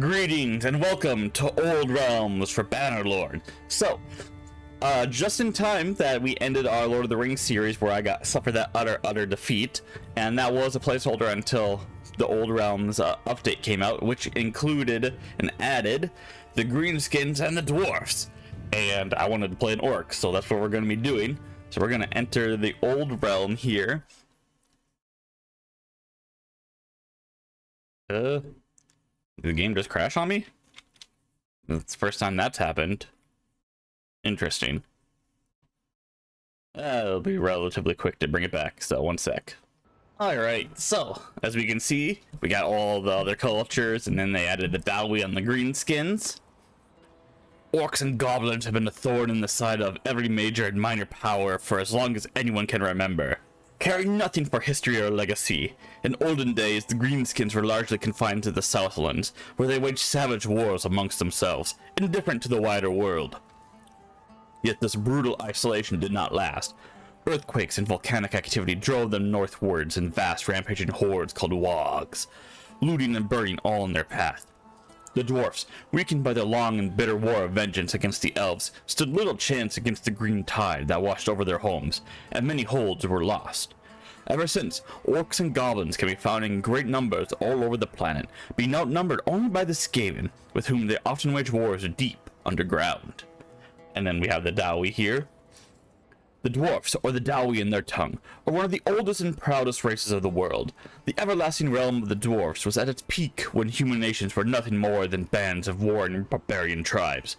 Greetings and welcome to Old Realms for Bannerlord. So, just in time that we ended our Lord of the Rings series where I suffered that utter defeat, and that was a placeholder until the Old Realms update came out, which included and added the Greenskins and the Dwarfs. And I wanted to play an Orc, so that's what we're going to be doing. So we're going to enter the Old Realm here. Did the game just crash on me? It's the first time that's happened. Interesting. It'll be relatively quick to bring it back, so one sec. Alright, so, as we can see, we got all the other cultures, and then they added the Dowey on the Greenskins. Orcs and goblins have been a thorn in the side of every major and minor power for as long as anyone can remember. Caring nothing for history or legacy, in olden days the Greenskins were largely confined to the Southlands, where they waged savage wars amongst themselves, indifferent to the wider world. Yet this brutal isolation did not last. Earthquakes and volcanic activity drove them northwards in vast rampaging hordes called wogs, looting and burning all in their path. The Dwarfs, weakened by their long and bitter war of vengeance against the elves, stood little chance against the green tide that washed over their homes, and many holds were lost. Ever since, Orcs and goblins can be found in great numbers all over the planet, being outnumbered only by the Skaven, with whom they often wage wars deep underground. And then we have the Dowey here. The Dwarfs, or the Dowey in their tongue, are one of the oldest and proudest races of the world. The everlasting realm of the Dwarfs was at its peak when human nations were nothing more than bands of warring barbarian tribes.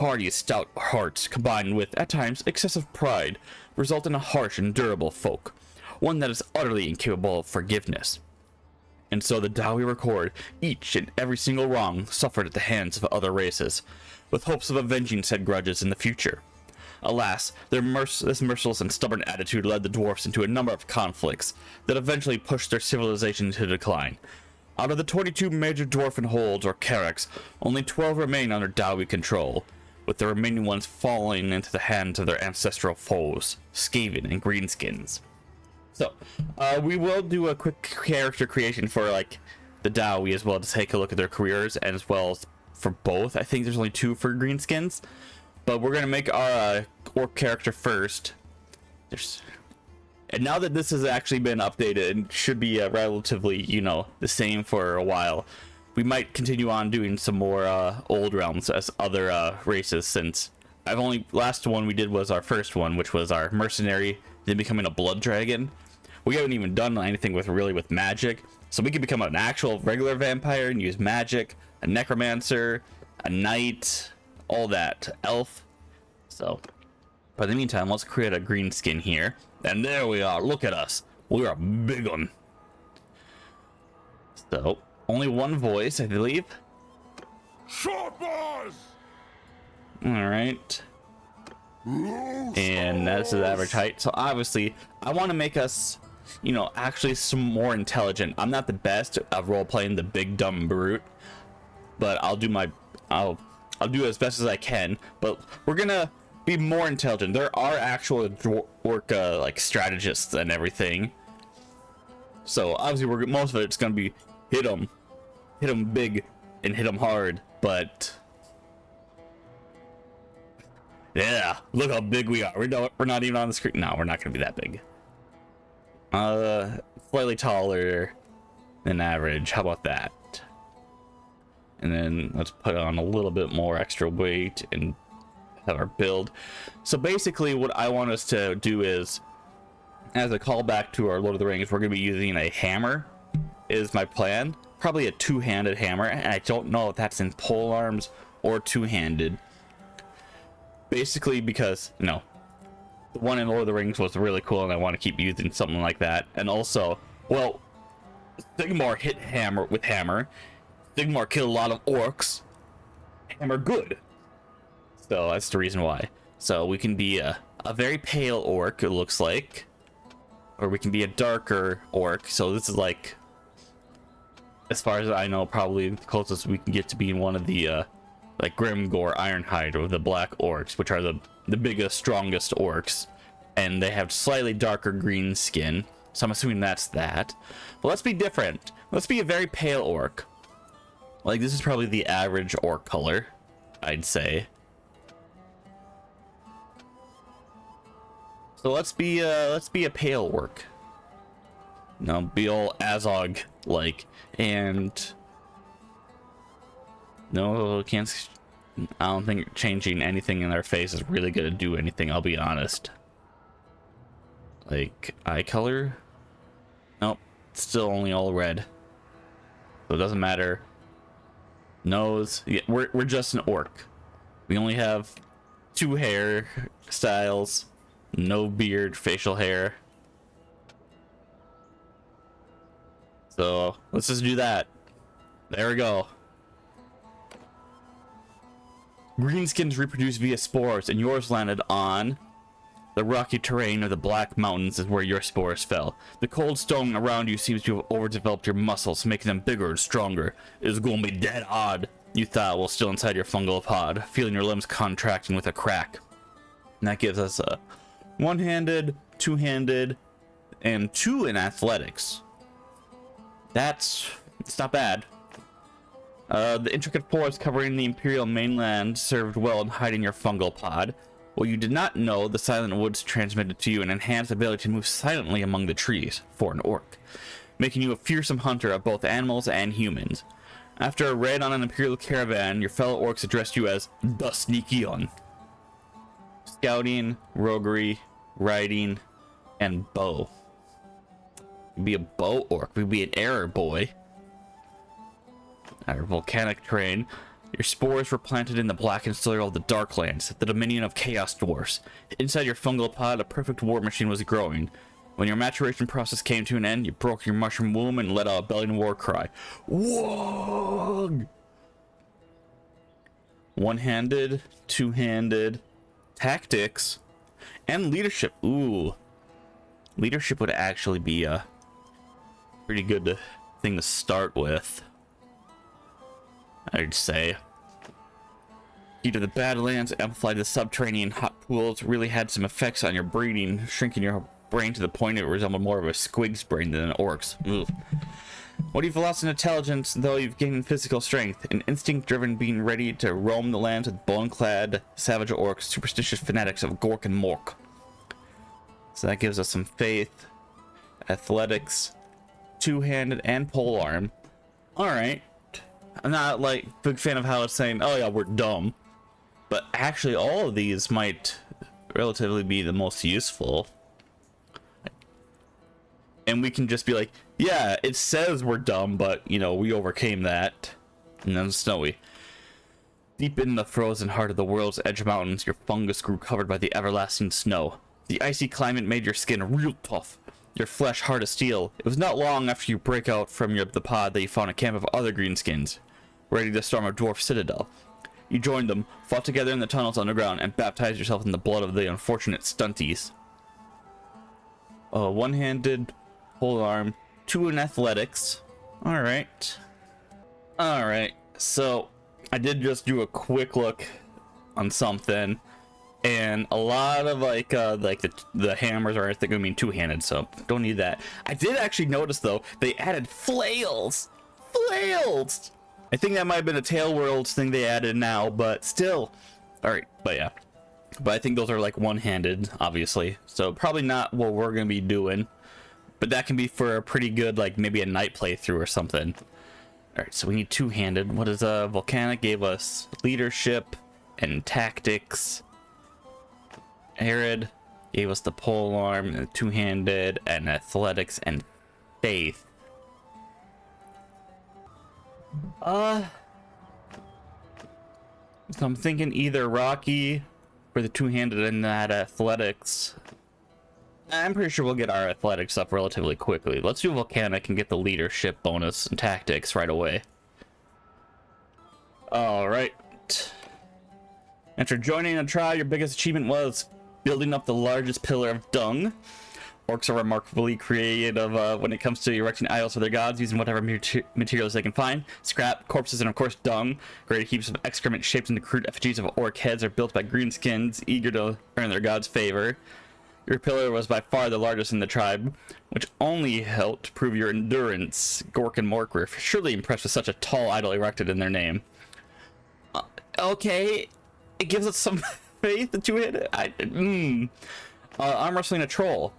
Hardy, stout hearts, combined with, at times, excessive pride, result in a harsh and durable folk, one that is utterly incapable of forgiveness. And so the Dowey record each and every single wrong suffered at the hands of other races, with hopes of avenging said grudges in the future. Alas, this merciless and stubborn attitude led the Dwarfs into a number of conflicts that eventually pushed their civilization to decline. Out of the 22 major dwarven holds, or carracks, only 12 remain under Dowey control, with the remaining ones falling into the hands of their ancestral foes, Skaven and Greenskins. So, we will do a quick character creation for, the Dowey as well, to take a look at their careers, and as well as for both. I think there's only 2 for Greenskins. But we're going to make our Orc character first. And now that this has actually been updated and should be relatively, the same for a while, we might continue on doing some more Old Realms as other races, since last one we did was our first one, which was our mercenary, then becoming a blood dragon. We haven't even done anything with magic, so we could become an actual regular vampire and use magic, a necromancer, a knight, all that, elf. So, but in the meantime, let's create a green skin here. And there we are. Look at us. We're a big one. So, only one voice, I believe. Short boys! Alright. And that's the average height. So obviously, I want to make us, actually some more intelligent. I'm not the best at role-playing the big dumb brute, but I'll do as best as I can, but we're gonna be more intelligent. There are actual orc strategists and everything, so obviously most of it's gonna be hit them big and hit them hard. But yeah, look how big we are. We're not even on the screen. No, we're not gonna be that big. Slightly taller than average. How about that? And then let's put on a little bit more extra weight and have our build. So basically what I want us to do is, as a callback to our Lord of the Rings, we're going to be using a hammer, is my plan. Probably a two-handed hammer, and I don't know if that's in pole arms or two-handed. Basically because, the one in Lord of the Rings was really cool, and I want to keep using something like that. And also, well, Sigmar hit hammer with hammer. Sigmar killed a lot of orcs. Hammer good. So that's the reason why. So we can be a very pale orc, it looks like. Or we can be a darker orc. So this is as far as I know, probably the closest we can get to being one of the Grimgor, Ironhide, or the black orcs, which are the biggest, strongest orcs. And they have slightly darker green skin. So I'm assuming that's that. But let's be different. Let's be a very pale orc. Like, this is probably the average orc color, I'd say. So let's be a pale orc. No, be all Azog like, and no, can't. I don't think changing anything in their face is really gonna do anything. I'll be honest. Like eye color, nope, still only all red, so it doesn't matter. Nose, yeah, we're just an orc. We only have 2 hair styles, no beard, facial hair. So let's just do that. There we go. Greenskins reproduce via spores, and yours landed on the rocky terrain of the Black Mountains is where your spores fell. The cold stone around you seems to have overdeveloped your muscles, making them bigger and stronger. It is going to be dead odd, you thought, while still inside your fungal pod, feeling your limbs contracting with a crack. And that gives us a one-handed, two-handed, and 2 in athletics. It's not bad. The intricate forest covering the Imperial mainland served well in hiding your fungal pod. What you did not know, the silent woods transmitted to you an enhanced ability to move silently among the trees for an orc, making you a fearsome hunter of both animals and humans. After a raid on an Imperial caravan, your fellow orcs addressed you as the Sneaky One. Scouting, roguery, riding, and bow. You'd be a bow orc. We'd be an error boy. Our volcanic terrain. Your spores were planted in the blackened soil of the Darklands, the dominion of Chaos Dwarfs. Inside your fungal pod, a perfect war machine was growing. When your maturation process came to an end, you broke your mushroom womb and let out a belling war cry. Whoa! One-handed, two-handed, tactics, and leadership. Ooh. Leadership would actually be a pretty good thing to start with, I'd say. Heat of the Badlands amplified the subterranean hot pools really had some effects on your breeding, shrinking your brain to the point it resembled more of a squig's brain than an orc's. Ugh. What you've lost in intelligence, though you've gained physical strength, an instinct-driven being ready to roam the lands with bone-clad savage orcs, superstitious fanatics of Gork and Mork. So that gives us some faith, athletics, two-handed, and polearm. Alright. I'm not, like, big fan of how it's saying, oh yeah, we're dumb. But actually, all of these might relatively be the most useful. And we can just be like, yeah, it says we're dumb, but, you know, we overcame that. And then snowy. Deep in the frozen heart of the world's edge mountains, your fungus grew covered by the everlasting snow. The icy climate made your skin real tough, your flesh hard as steel. It was not long after you break out from the pod that you found a camp of other greenskins, ready to storm a dwarf citadel. You joined them, fought together in the tunnels underground, and baptized yourself in the blood of the unfortunate stunties. One-handed, polearm, 2 in athletics. Alright. Alright, so I did just do a quick look on something, and a lot of like the hammers are, I think, gonna mean two-handed, so don't need that. I did actually notice though they added flails. I think that might have been a Tail Worlds thing they added now, but still. All right, but yeah, but I think those are like one-handed, obviously, so probably not what we're gonna be doing, but that can be for a pretty good, like maybe a night playthrough or something. All right, so we need two-handed. What is volcanic? Gave us leadership and tactics. Arid gave us the polearm and two-handed and athletics and faith. So I'm thinking either Rocky for the two-handed and that athletics. I'm pretty sure we'll get our athletics up relatively quickly. Let's do volcanic and get the leadership bonus and tactics right away. All right. After joining a trial, your biggest achievement was building up the largest pillar of dung. Orcs are remarkably creative when it comes to erecting idols for their gods, using whatever materials they can find. Scrap, corpses, and of course dung. Great heaps of excrement shaped into crude effigies of orc heads are built by greenskins, eager to earn their gods' favor. Your pillar was by far the largest in the tribe, which only helped prove your endurance. Gork and Mork were surely impressed with such a tall idol erected in their name. Okay, it gives us some faith that you hit it. Arm wrestling a troll.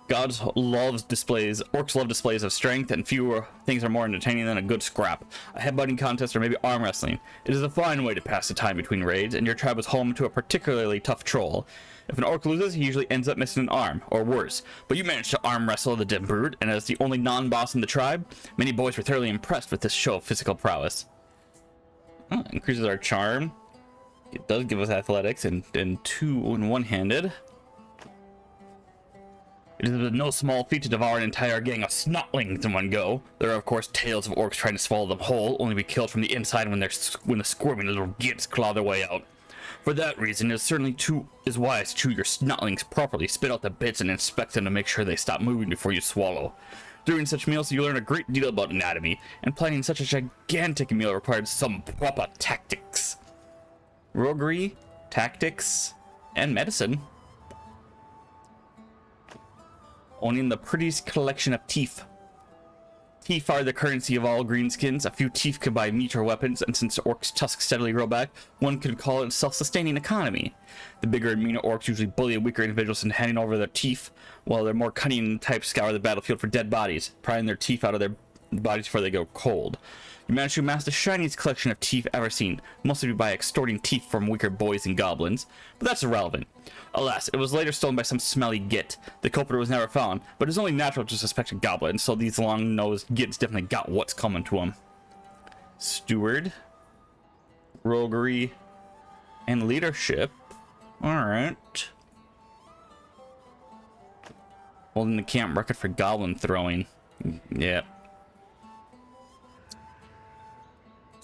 Orcs love displays of strength, and fewer things are more entertaining than a good scrap. A headbutting contest or maybe arm wrestling. It is a fine way to pass the time between raids, and your tribe is home to a particularly tough troll. If an orc loses, he usually ends up missing an arm, or worse. But you managed to arm wrestle the dim brute, and as the only non-boss in the tribe, many boys were thoroughly impressed with this show of physical prowess. Oh, increases our charm. It does give us athletics and 2 and one-handed. It is no small feat to devour an entire gang of snotlings in one go. There are of course tales of orcs trying to swallow them whole, only to be killed from the inside when the squirming little gits claw their way out. For that reason, it certainly is wise to chew your snotlings properly, spit out the bits, and inspect them to make sure they stop moving before you swallow. During such meals, you learn a great deal about anatomy, and planning such a gigantic meal requires some proper tactics. Roguery, tactics, and medicine. Owning the prettiest collection of teeth. Teeth are the currency of all greenskins. A few teeth could buy meat or weapons, and since orcs' tusks steadily grow back, one could call it a self-sustaining economy. The bigger and meaner orcs usually bully weaker individuals into handing over their teeth, while their more cunning types scour the battlefield for dead bodies, prying their teeth out of their bodies before they go cold. You managed to amass the shiniest collection of teeth ever seen, mostly by extorting teeth from weaker boys and goblins, but that's irrelevant. Alas, it was later stolen by some smelly git. The culprit was never found, but it's only natural to suspect a goblin, so these long-nosed gits definitely got what's coming to them. Steward, roguery, and leadership. Alright. Holding the camp record for goblin throwing. Yep.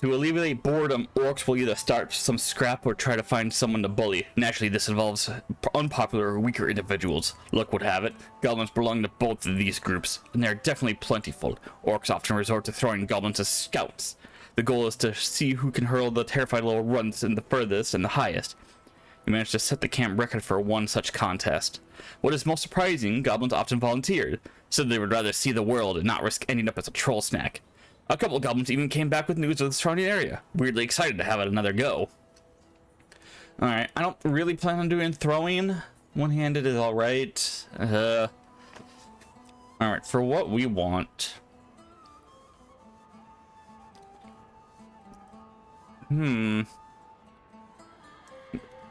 To alleviate boredom, orcs will either start some scrap or try to find someone to bully. Naturally, this involves unpopular or weaker individuals. Luck would have it, goblins belong to both of these groups, and they're definitely plentiful. Orcs often resort to throwing goblins as scouts. The goal is to see who can hurl the terrified little runs in the furthest and the highest. You managed to set the camp record for one such contest. What is most surprising, goblins often volunteered, said they would rather see the world and not risk ending up as a troll snack. A couple of goblins even came back with news of the surrounding area, weirdly excited to have it another go. Alright, I don't really plan on doing throwing. One-handed is alright. Alright, for what we want.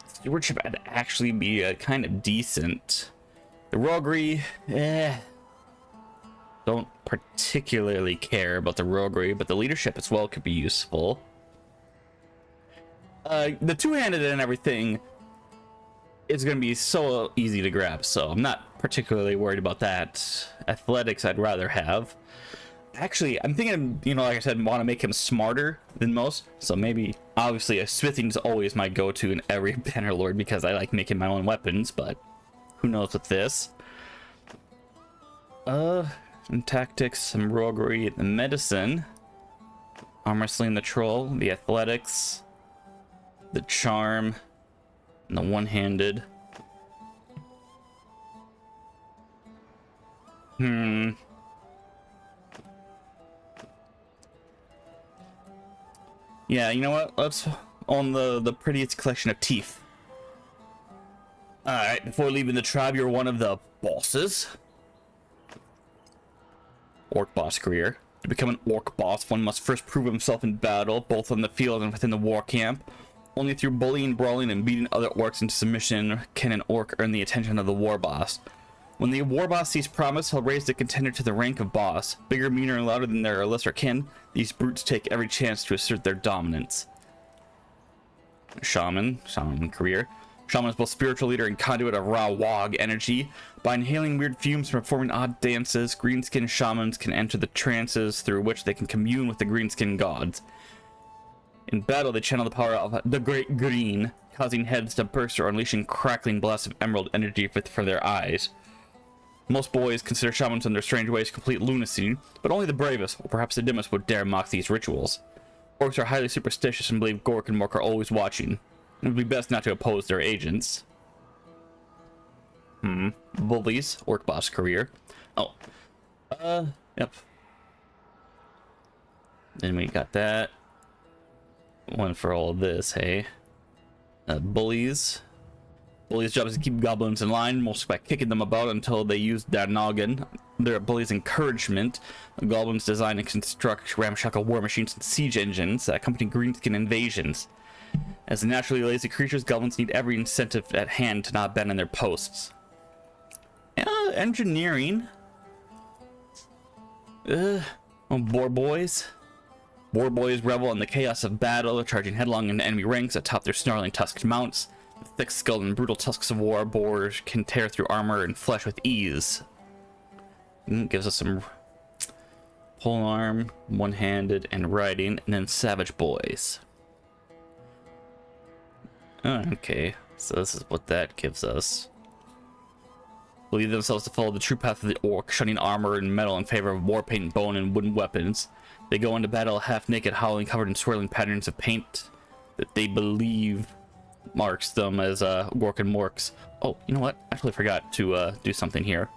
Stewardship would actually be a kind of decent. The roguery, don't particularly care about the roguery, but the leadership as well could be useful. The two-handed and everything is going to be so easy to grab, so I'm not particularly worried about that. Athletics I'd rather have. Actually, I'm thinking, you know, like I said, want to make him smarter than most, so maybe, obviously, smithing's always my go-to in every Bannerlord because I like making my own weapons, but who knows with this. Some tactics, some roguery, the medicine, arm wrestling the troll, the athletics, the charm, and the one-handed. Yeah, you know what? Let's own the prettiest collection of teeth. Alright, before leaving the tribe, you're one of the bosses. Orc boss career. To become an orc boss, one must first prove himself in battle, both on the field and within the war camp. Only through bullying, brawling, and beating other orcs into submission can an orc earn the attention of the war boss. When the war boss sees promise, he'll raise the contender to the rank of boss. Bigger, meaner, and louder than their lesser kin, these brutes take every chance to assert their dominance. Shaman career. Shaman is both spiritual leader and conduit of raw wog energy. By inhaling weird fumes and performing odd dances, greenskin shamans can enter the trances through which they can commune with the greenskin gods. In battle, they channel the power of the Great Green, causing heads to burst or unleashing crackling blasts of emerald energy for their eyes. Most boys consider shamans in their strange ways complete lunacy, but only the bravest, or perhaps the dimmest, would dare mock these rituals. Orcs are highly superstitious and believe Gork and Mork are always watching. It would be best not to oppose their agents. Bullies, orc boss career. Oh, yep. Then we got that one for all of this. Hey, bullies. Bullies' job is to keep goblins in line, mostly by kicking them about until they use their noggin. They're bullies' encouragement. The goblins design and construct ramshackle war machines and siege engines that accompany greenskin invasions. As naturally lazy creatures, goblins need every incentive at hand to not bend in their posts. Engineering. Boar boys. Boar boys revel in the chaos of battle, charging headlong into enemy ranks atop their snarling tusked mounts. The thick skull and brutal tusks of war boars can tear through armor and flesh with ease. Gives us some pole arm, one-handed, and riding, and then savage boys. Okay, so this is what that gives us. Believe themselves to follow the true path of the orc, shunning armor and metal in favor of war paint, bone, and wooden weapons. They go into battle half naked, howling, covered in swirling patterns of paint that they believe marks them as Gork and Morks. Oh, you know what? I actually forgot to do something here.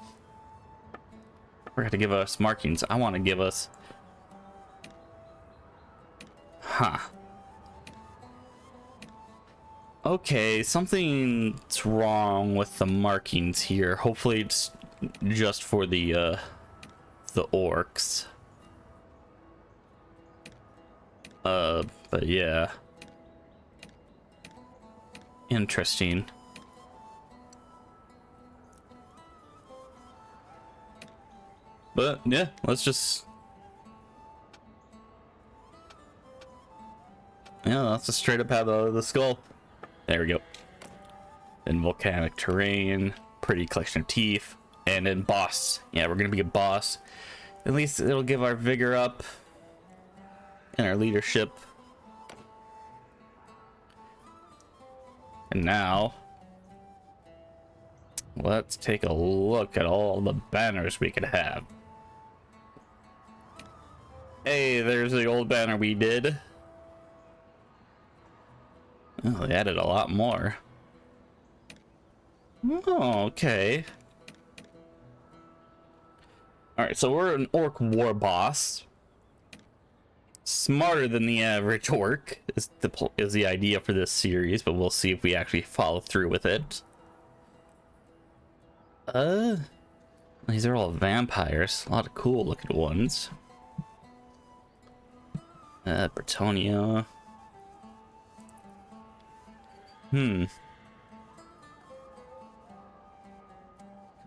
Forgot to give us markings. I want to give us... Okay, something's wrong with the markings here. Hopefully it's just for the orcs. But yeah. Interesting. But yeah, let's just... Yeah, let's just straight up have the skull. There we go. Then volcanic terrain, pretty collection of teeth, and then boss. Yeah, we're gonna be a boss. At least it'll give our vigor up and our leadership. And now, let's take a look at all the banners we could have. Hey, there's the old banner we did. Oh, they added a lot more. Oh, okay. Alright, so we're an orc war boss. Smarter than the average orc is the idea for this series, but we'll see if we actually follow through with it. These are all vampires. A lot of cool looking ones. Bretonia. Come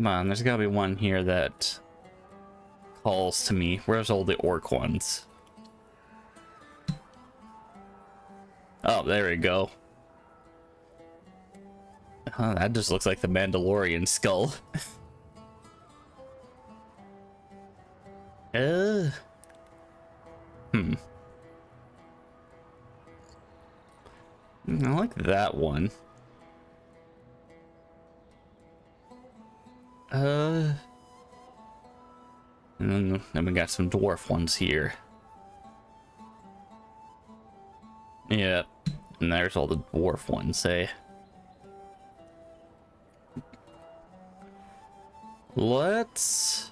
on, there's gotta be one here that calls to me. Where's all the orc ones? Oh, there we go. That just looks like the Mandalorian skull. I like that one. And then we got some dwarf ones here. Yeah, and there's all the dwarf ones, say. Let's...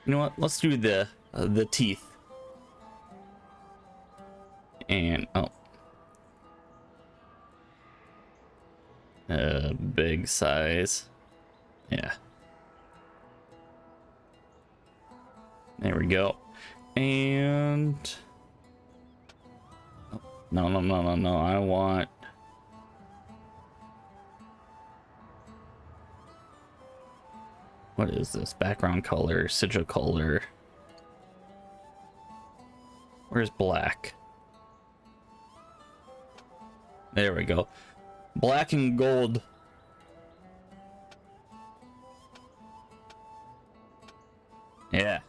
You know what? Let's do the teeth. And big size. Yeah. There we go. And no, I want... What is this? Background color, sigil color. Where's black? There we go. Black and gold. Yeah.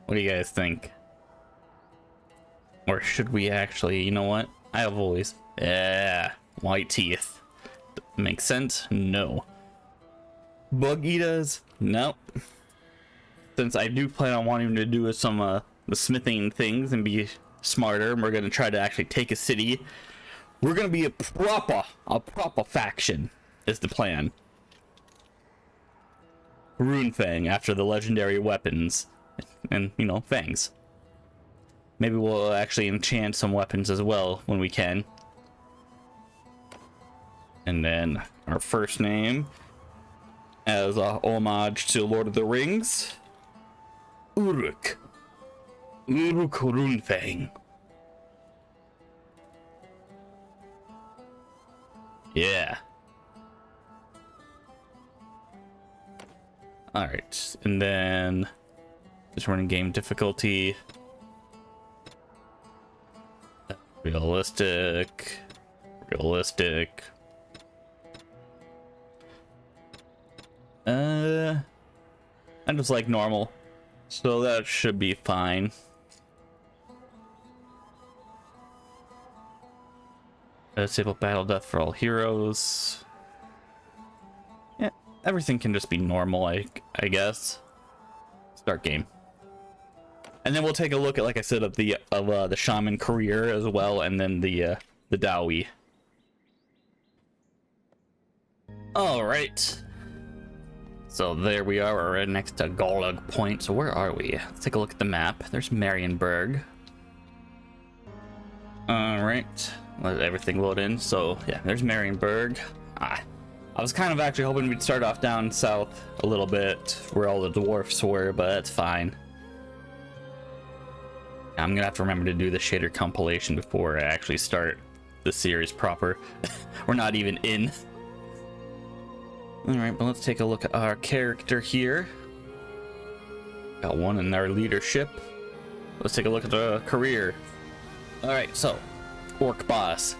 What do you guys think? Or should we actually, you know what? I have always... Yeah. White teeth. Makes sense? No. Bug eaters? Nope. Since I do plan on wanting to do some the smithing things and be smarter. And we're gonna try to actually take a city. We're gonna be a proper faction is the plan. Runefang after the legendary weapons, and you know, fangs. Maybe we'll actually enchant some weapons as well when we can. And then our first name, as a homage to Lord of the Rings, Uruk Runefang. Yeah. Alright, and then just running game difficulty. Realistic. I just like normal, so that should be fine. Disable battle death for all heroes. Yeah, everything can just be normal, I guess. Start game. And then we'll take a look at, like I said, of the shaman career as well, and then the Dowie. All right. So there we are. We're right next to Golag Point. So where are we? Let's take a look at the map. There's Marienburg. All right. Let everything load in. So yeah, there's Marienburg. I was kind of actually hoping we'd start off down south a little bit, where all the dwarfs were, but that's fine. I'm gonna have to remember to do the shader compilation before I actually start the series proper. We're not even in. All right, but let's take a look at our character here. Got one in our leadership. Let's take a look at the career. All right, so orc boss.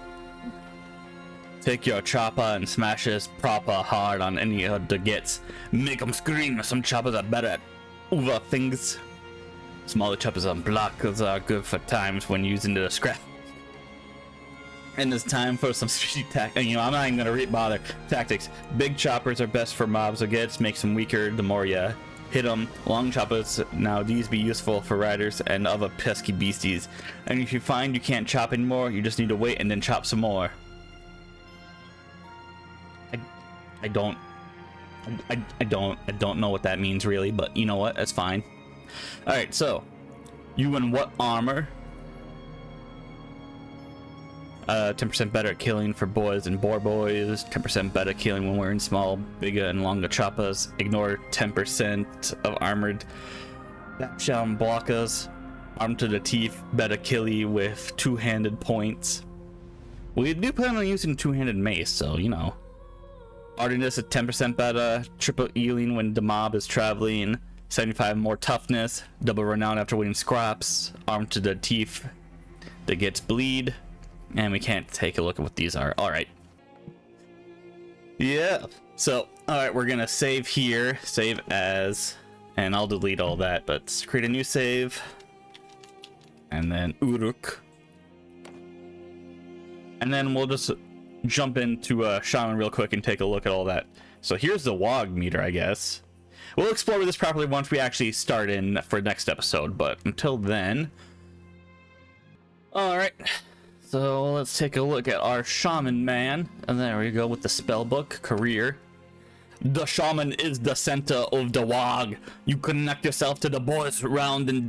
Take your chopper and smash this proper hard on any of the gets. Make them scream. Some choppers are better at over things. Smaller choppers on blockers are good for times when using the scrap. And it's time for some strategic tactics. You know, I'm not even gonna bother. Tactics. Big choppers are best for mobs. Gets makes them weaker the more you hit them. Long choppers, now these be useful for riders and other pesky beasties. And if you find you can't chop anymore, you just need to wait and then chop some more. I don't know what that means really, but you know what? That's fine. All right, so you in what armor? 10% better at killing for boys and boar boys. 10% better at killing when wearing small, bigger, and longer choppers. Ignore 10% of armored shell and blockers. Armed to the teeth, better killy with two-handed points. We do plan on using two-handed mace, so you know. Hardiness is 10% better. Triple healing when the mob is traveling. 75 more toughness. Double renown after winning scraps. Armed to the teeth that gets bleed. And we can't take a look at what these are. All right. Yeah. So, all right, we're going to save here. Save as. And I'll delete all that. But let's create a new save. And then Uruk. And then we'll just jump into Shaman real quick and take a look at all that. So here's the WOG meter, I guess. We'll explore this properly once we actually start in for next episode. But until then. All right. So let's take a look at our shaman man. And there we go with the spellbook career. The shaman is the center of the WOG. You connect yourself to the boys round and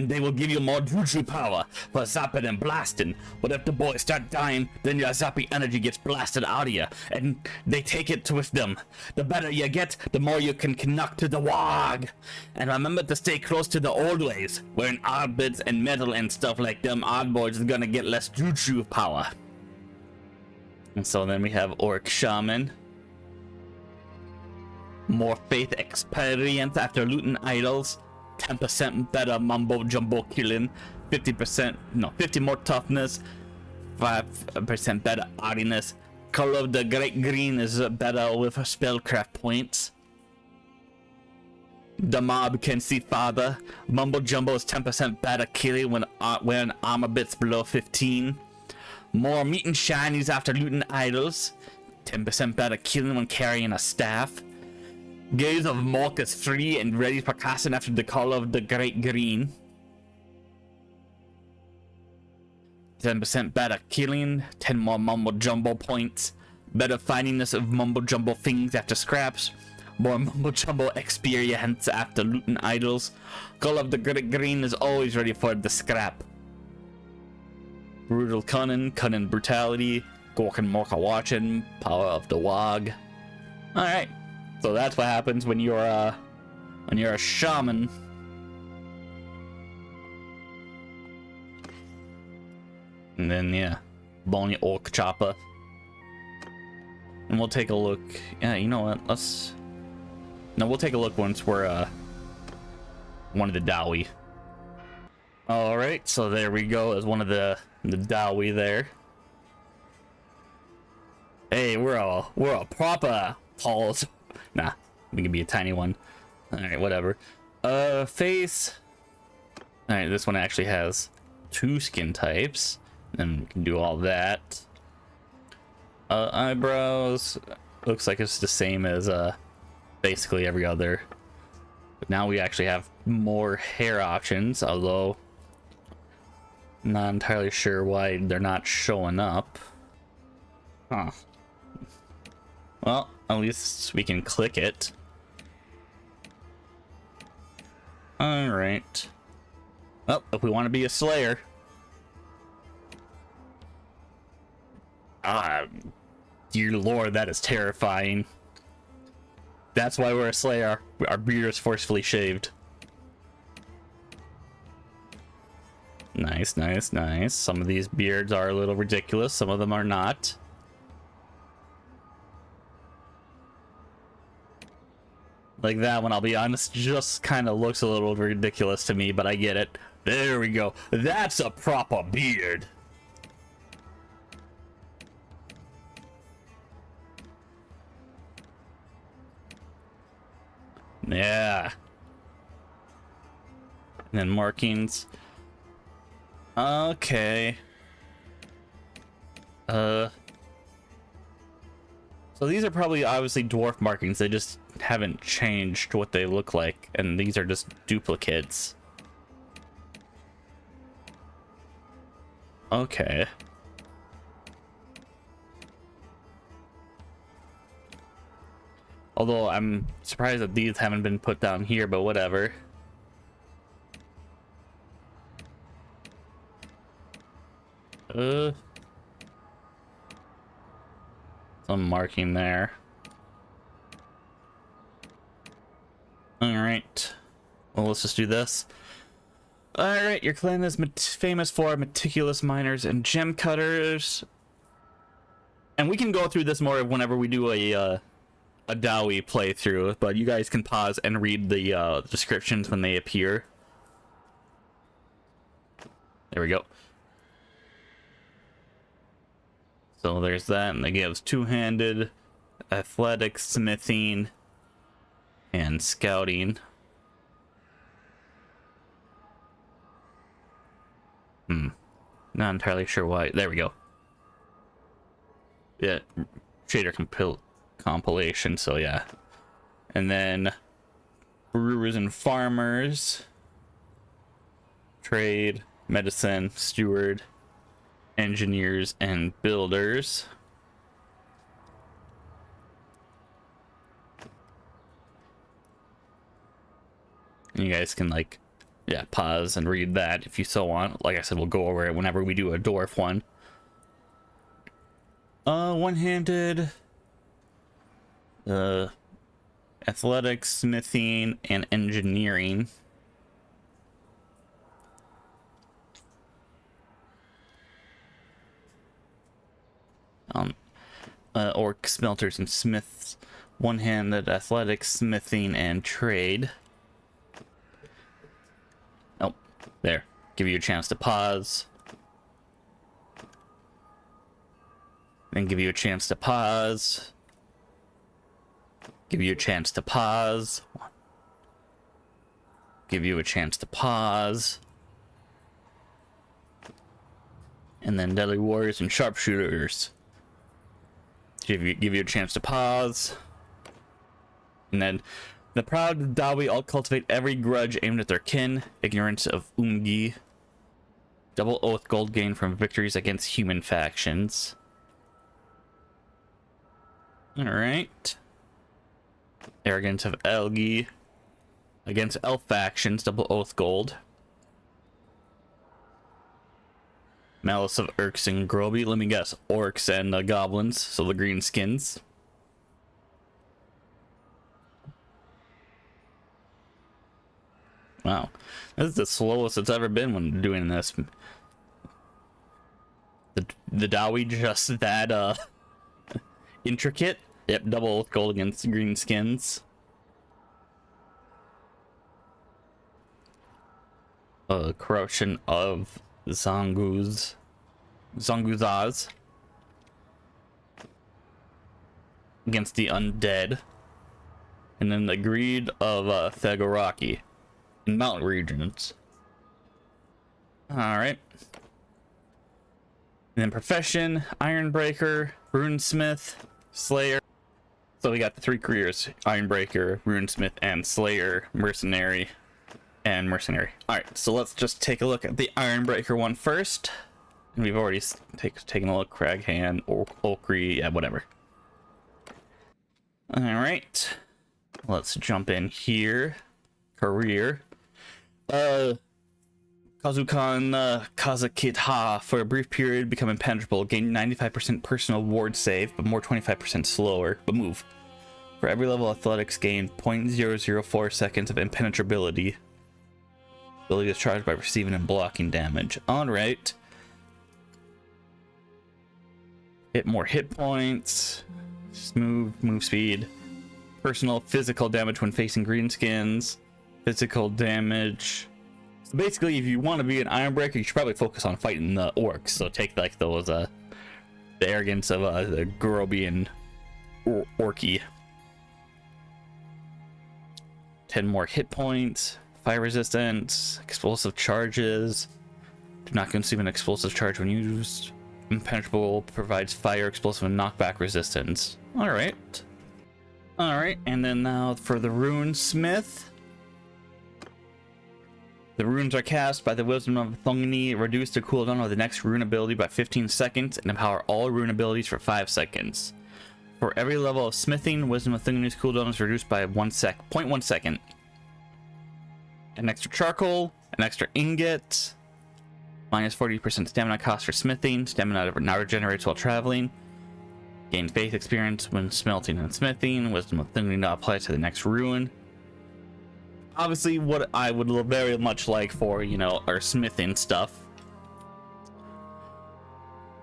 they will give you more juju power for zapping and blasting. But if the boys start dying, then your zappy energy gets blasted out of you, and they take it with them. The better you get, the more you can connect to the WOG. And remember to stay close to the old ways. Wearing odd bits and metal and stuff like them, odd boys is gonna get less juju power. And so then we have Orc Shaman. More faith experience after looting idols. 10% better mumbo jumbo killing, 50 more toughness, 5% better hardiness. Color of the great green is better with spellcraft points. The mob can see farther. Mumbo jumbo is 10% better killing when wearing armor bits below 15. More meat and shinies after looting idols, 10% better killing when carrying a staff. Gaze of Mork is free and ready for casting after the call of the Great Green. 10% better killing, 10 more mumbo jumbo points, better findingness of mumbo jumbo things after scraps, more mumbo jumbo experience after looting idols. Call of the Great Green is always ready for the scrap. Brutal cunning, cunning brutality, Gorkin Morka watching, power of the Wog. Alright, so that's what happens when you're a shaman. And then, yeah, bony orc chopper. And we'll take a look. Yeah, you know what? We'll take a look once we're, one of the Dowie. Alright, so there we go as one of the Dowie there. Hey, we're a proper Paul's. Nah, we can be a tiny one. Alright, whatever. Face. Alright, this one actually has 2 skin types. And we can do all that. Eyebrows. Looks like it's the same as basically every other. But now we actually have more hair options, although not entirely sure why they're not showing up. Huh. Well, at least we can click it. Alright. Well, if we want to be a slayer. Dear Lord, that is terrifying. That's why we're a slayer. Our beard is forcefully shaved. Nice, nice, nice. Some of these beards are a little ridiculous. Some of them are not. Like that one, I'll be honest, just kind of looks a little ridiculous to me, but I get it. There we go. That's a proper beard. Yeah. And then markings. Okay. So these are probably obviously dwarf markings. They just haven't changed what they look like, and these are just duplicates. Okay. Although I'm surprised that these haven't been put down here, but whatever. Some marking there. Alright. Well, let's just do this. Alright, your clan is famous for meticulous miners and gem cutters. And we can go through this more whenever we do a Dowie playthrough, but you guys can pause and read the descriptions when they appear. There we go. So there's that, and they give us two-handed, athletic, smithing, and scouting. Not entirely sure why. There we go. Yeah, shader compilation, so yeah. And then brewers and farmers, trade, medicine, steward, engineers, and builders. And you guys can, like, yeah, pause and read that if you so want. Like I said, we'll go over it whenever we do a dwarf one. One-handed, athletics, smithing, and engineering. Orc smelters and smiths, one-handed, athletics, smithing, and trade. Oh, there. Give you a chance to pause. Then give you a chance to pause. Give you a chance to pause. Give you a chance to pause. And then deadly warriors and sharpshooters. Give you a chance to pause. And then the proud Dawi all cultivate every grudge aimed at their kin. Ignorance of Umgi. Double oath gold gain from victories against human factions. Alright. Arrogance of Elgi. Against elf factions, double oath gold. Malice of Orcs and Groby. Let me guess, Orcs and goblins, so the Greenskins. Wow, this is the slowest it's ever been when doing this. The Dawi just that intricate. Yep, double oath gold against Greenskins. Corruption of Zanguzaz. Against the undead. And then the greed of Thagoraki in mountain regions. Alright. And then profession, Ironbreaker, Runesmith, Slayer. So we got the 3 careers: Ironbreaker, Runesmith, and Slayer, Mercenary, and Mercenary. Alright, so let's just take a look at the Ironbreaker one first. And we've already taken a look. Craghand, Okri, yeah, whatever. Alright. Let's jump in here. Career. Kazukan Kazakitha. For a brief period, become impenetrable. Gain 95% personal ward save, but more 25% slower. But move. For every level athletics, gain 0.004 seconds of impenetrability. Ability is charged by receiving and blocking damage. Alright. Hit more hit points. Smooth move speed. Personal physical damage when facing greenskins. Physical damage. So basically, if you want to be an Ironbreaker, you should probably focus on fighting the orcs. So take like those the arrogance of the Groby and Orky. 10 more hit points. Fire resistance. Explosive charges. Do not consume an explosive charge when used. Impenetrable provides fire, explosive, and knockback resistance. Alright. Alright, and then now for the Runesmith. The runes are cast by the Wisdom of Thongni, reduce the cooldown of the next rune ability by 15 seconds, and empower all rune abilities for 5 seconds. For every level of smithing, Wisdom of Thongni's cooldown is reduced by 0.1 second. An extra charcoal, an extra ingot, minus 40% stamina cost for smithing, stamina now regenerates while traveling, gain faith experience when smelting and smithing, Wisdom of Thongni now applies to the next rune. Obviously, what I would very much like for, you know, our smithing stuff.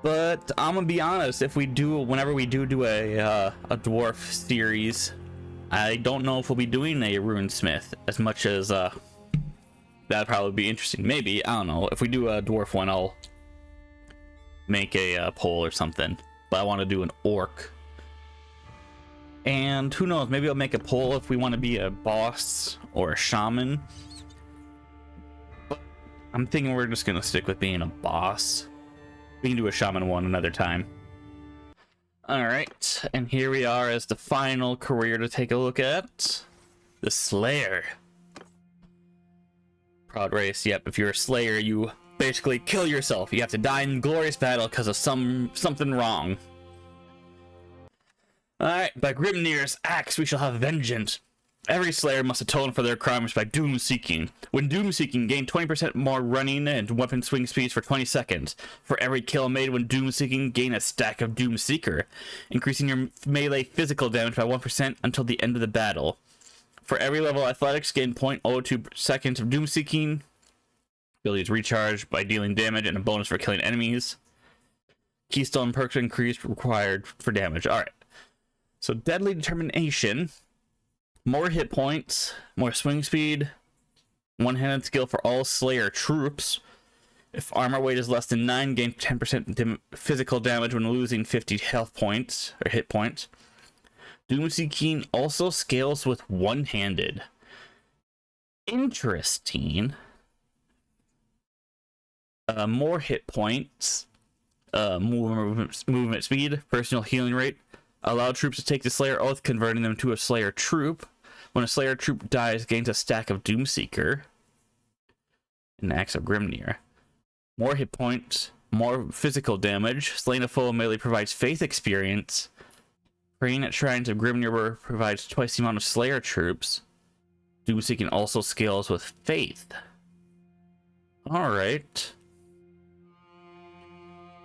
But I'm gonna be honest, if we do, whenever we do a dwarf series, I don't know if we'll be doing a runesmith as much as that'd probably be interesting. Maybe, I don't know. If we do a dwarf one, I'll make a poll or something. But I want to do an orc. And who knows, maybe I'll make a poll if we want to be a boss or a shaman. But I'm thinking we're just gonna stick with being a boss. We can do a shaman one another time. Alright, and here we are as the final career to take a look at. The Slayer. Proud race, yep, if you're a Slayer, you basically kill yourself. You have to die in glorious battle because of something wrong. Alright, by Grimnir's axe we shall have vengeance. Every Slayer must atone for their crimes by doom seeking. When doom seeking, gain 20% more running and weapon swing speeds for 20 seconds. For every kill made when doom seeking, gain a stack of doom seeker, increasing your melee physical damage by 1% until the end of the battle. For every level athletics, gain 0.02 seconds of doom seeking. Ability is recharged by dealing damage and a bonus for killing enemies. Keystone perks increased required for damage. Alright. So Deadly Determination, more hit points, more swing speed, one-handed skill for all Slayer troops. If armor weight is less than 9, gain 10% physical damage when losing 50 health points, or hit points. Doomseeking also scales with one-handed. Interesting. More hit points, movement speed, personal healing rate. Allow troops to take the Slayer Oath, converting them to a Slayer troop. When a Slayer troop dies, gains a stack of Doomseeker. And Axe of Grimnir. More hit points, more physical damage. Slaying a foe immediately provides faith experience. Praying at Shrines of Grimnir provides twice the amount of Slayer troops. Doomseeking also scales with faith. Alright.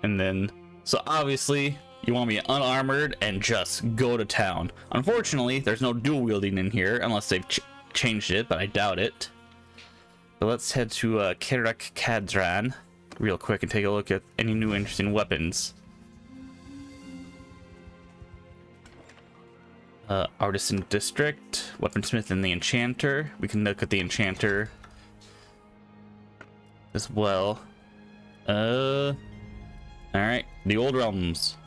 And then, so obviously, you want me unarmored and just go to town. Unfortunately, there's no dual wielding in here, unless they've changed it, but I doubt it. But let's head to Kerak Kadran real quick and take a look at any new interesting weapons. Artisan District, Weaponsmith and the Enchanter. We can look at the Enchanter as well. Alright, the Old Realms.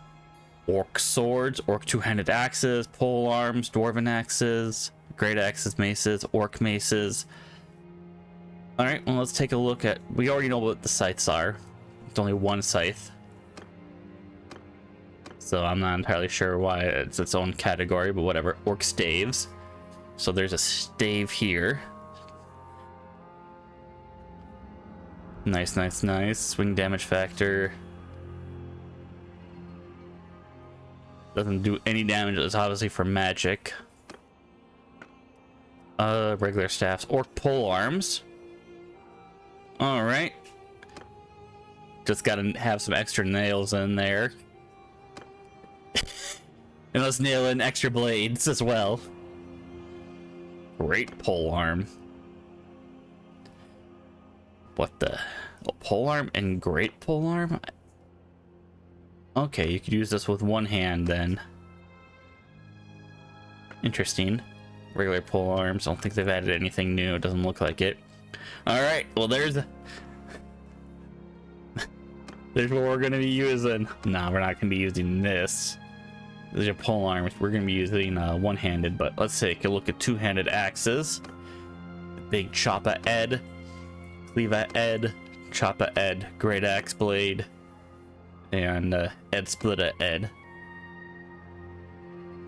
Orc swords, orc two-handed axes, pole arms, dwarven axes, great axes, maces, orc maces. Alright, well, let's take a look at... We already know what the scythes are. It's only one scythe. So I'm not entirely sure why it's its own category, but whatever. Orc staves. So there's a stave here. Nice, nice, nice. Swing damage factor. Doesn't do any damage. It's obviously for magic. Regular staffs. Orc pole arms. Alright. Just gotta have some extra nails in there. And let's nail in extra blades as well. Great pole arm. What the? Oh, pole arm and great pole arm? Okay, you could use this with one hand then. Interesting. Regular pole arms. Don't think they've added anything new. It doesn't look like it. Alright, well there's what we're gonna be using. Nah, we're not gonna be using this. These are pole arms. We're gonna be using one-handed, but let's take a look at two-handed axes. Big choppa ed, cleava ed, choppa ed, great axe blade, and ed splitta ed.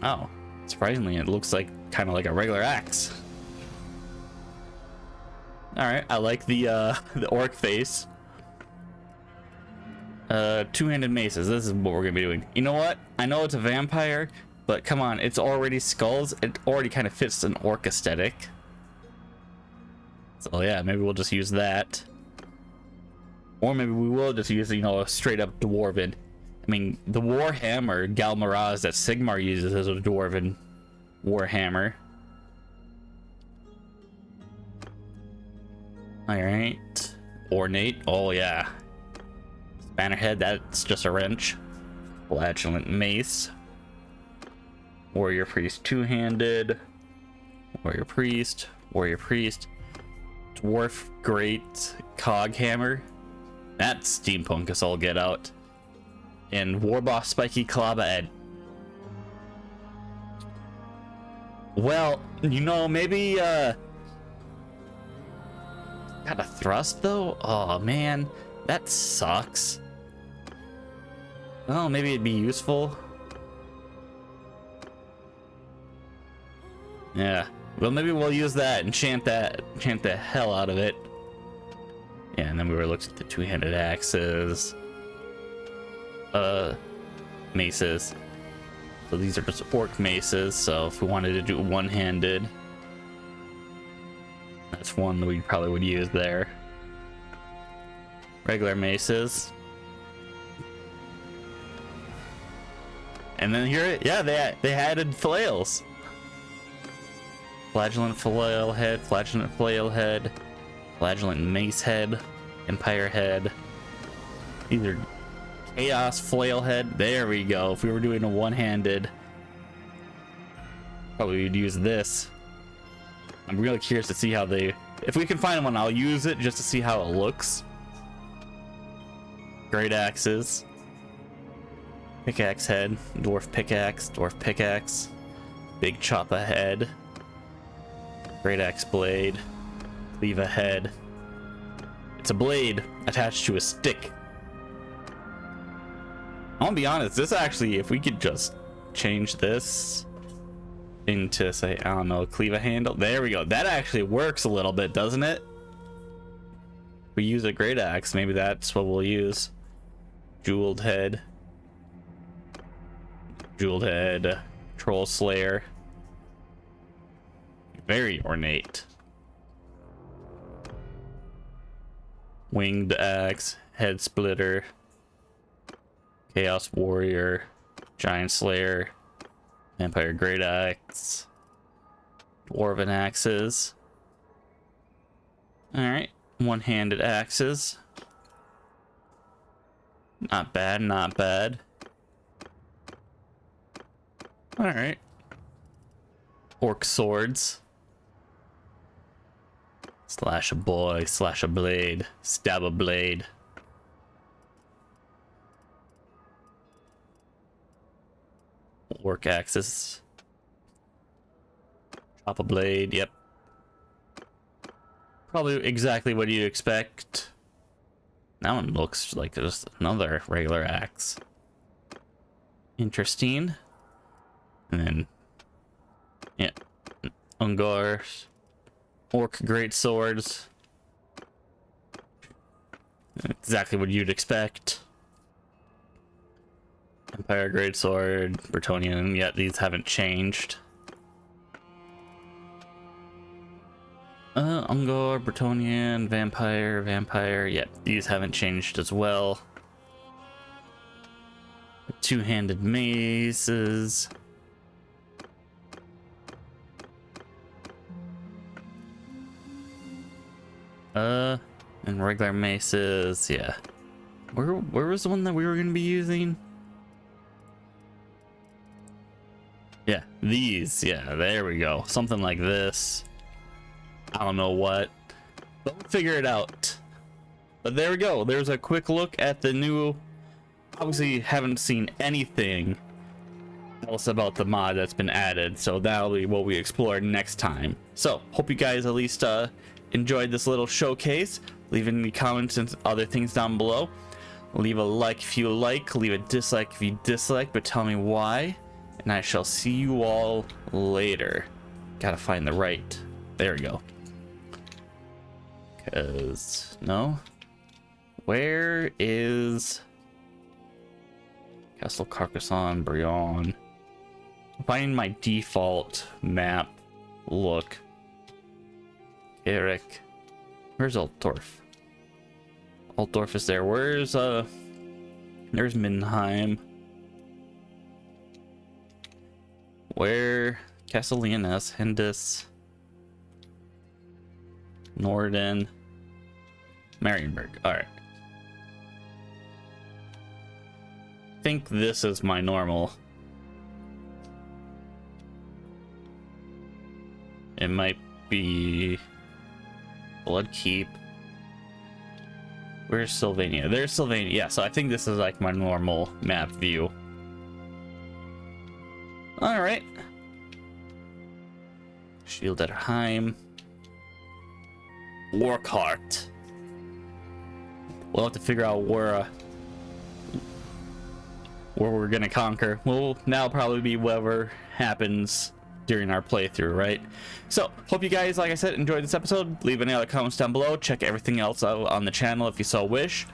Oh, surprisingly, it looks like kind of like a regular axe. All right, I like the orc face. Two-handed maces. This is what we're gonna be doing. You know what? I know it's a vampire, but come on, it's already skulls. It already kind of fits an orc aesthetic. So yeah, maybe we'll just use that. Or maybe we will just use, you know, a straight up dwarven. I mean, the warhammer Galmaraz that Sigmar uses as a dwarven warhammer. Alright. Ornate. Oh yeah. Bannerhead, that's just a wrench. Flagellant mace. Warrior priest two-handed. Warrior priest. Warrior priest. Dwarf great cog hammer. That's steampunk as all get out. And warboss spiky clava ed. Well, you know, maybe got a thrust though? Oh man, that sucks. Well, maybe it'd be useful. Yeah. Well, maybe we'll use that and chant the hell out of it. Yeah, and then we were looking at the two-handed axes. Maces. So these are just orc maces, so if we wanted to do one-handed, that's one that we probably would use there. Regular maces. And then here, yeah, they added flails. Flagellant flail head, flagellant flail head, flagellant mace head, empire head. These are chaos flail head. There we go. If we were doing a one-handed, probably would use this. I'm really curious to see how they, if we can find one, I'll use it just to see how it looks. Great axes. Pickaxe head, dwarf pickaxe, big choppa head, great axe blade, cleava head. It's a blade attached to a stick. I'll be honest, this actually, if we could just change this into, say, I don't know, cleave a handle. There we go. That actually works a little bit, doesn't it? We use a great axe. Maybe that's what we'll use. Jeweled head. Jeweled head. Troll slayer. Very ornate. Winged axe. Head splitter. Chaos warrior. Giant slayer. Vampire great axe. Dwarven axes. Alright. One-handed axes. Not bad, not bad. Alright. Orc swords. Slash a boy, slash a blade, stab a blade. Orc axes. Chop a blade, yep. Probably exactly what you'd expect. That one looks like just another regular axe. Interesting. And then, yeah, Ungars, Orc great swords. Exactly what you'd expect. Empire great sword, Bretonnian. Yet these haven't changed. Ungor, Bretonnian, Vampire. Yep, these haven't changed as well. Two-handed maces. And regular maces, yeah. Where was the one that we were gonna be using? Yeah, these, yeah, there we go. Something like this. I don't know what, but we'll figure it out. But there we go. There's a quick look at the new. Obviously, haven't seen anything else about the mod that's been added, so that'll be what we explore next time. So, hope you guys at least enjoyed this little showcase. Leave any comments and other things down below. Leave a like if you like, leave a dislike if you dislike, but tell me why. And I shall see you all later. Gotta find the right. There we go. Cause no. Where is Castle Carcassonne, Brion? Finding my default map look. Eric. Where's Altdorf? Altdorf is there. Where's there's Mindenheim. Where Castle Leones, Hindus, Norden, Marienburg. Alright. I think this is my normal. It might be Bloodkeep. Where's Sylvania? There's Sylvania. Yeah, so I think this is like my normal map view. Alright. Schilderheim. Warcart. We'll have to figure out where we're gonna conquer. We'll now probably be whatever happens during our playthrough, right? So, hope you guys, like I said, enjoyed this episode. Leave any other comments down below. Check everything else out on the channel if you so wish.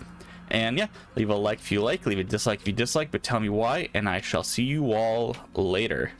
And yeah, leave a like if you like, leave a dislike if you dislike, but tell me why, and I shall see you all later.